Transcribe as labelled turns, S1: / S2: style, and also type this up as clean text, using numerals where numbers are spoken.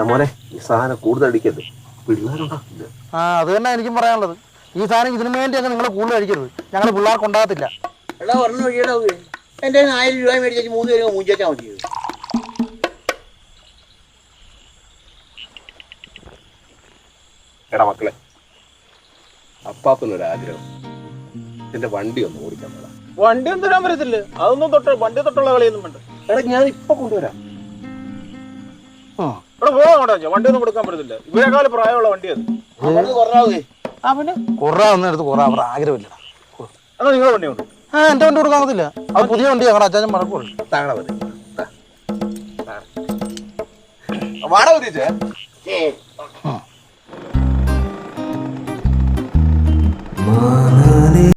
S1: മോനെ ഈ സാധനം കൂടുതൽ അടിക്കരുത്, പിള്ളേരുണ്ടാക്കില്ല.
S2: ആ അത് തന്നെ എനിക്കും പറയാനുള്ളത്. ഈ സാധനം ഇതിനു വേണ്ടിയൊക്കെ നിങ്ങൾ കൂടുതൽ അടിക്കരുത്, ഞങ്ങൾ പിള്ളേർക്ക് ഉണ്ടാകത്തില്ല.
S3: എടാ പറഞ്ഞു വഴിയടാ, എൻ്റെ 1000 രൂപ മേടിച്ചു 3 പേരും മൂഞ്ചാച്ചാൽ മതി.
S1: എടാ മക്കളെ, അപ്പാപ്പനൊരാഗ്രഹം, എന്റെ വണ്ടി ഒന്ന് ഓടിക്കാൻ പോകാം.
S4: വണ്ടി ഒന്നും തരാൻ പറ്റത്തില്ല, അതൊന്നും വണ്ടി തൊട്ടുള്ള കളിയൊന്നും വേണ്ട.
S1: എടാ ഞാൻ ഇപ്പൊ കൊണ്ടുവരാം.
S4: ഇവിടെ പോകാൻ വണ്ടി ഒന്നും കൊടുക്കാൻ പറ്റത്തില്ല, ഇവരെക്കാളും പ്രായമുള്ള വണ്ടി അത്.
S3: കുറവാവേ
S2: ആ പിന്നെ കുറൊന്നും എടുത്ത് കുറ അവർ ആഗ്രഹമില്ല.
S4: എന്നാ നിങ്ങളുടെ വണ്ടി ഉണ്ട്?
S2: ആ എന്റെ വണ്ടി കൊടുക്കാൻ പറ്റില്ല, അത് പുതിയ വണ്ടി ഞങ്ങളുടെ അച്ചാച്ചൻ മറക്കുള്ളൂ.
S1: താഴെ മതി. വാട ഉരിച്ചേ.
S3: ശരി.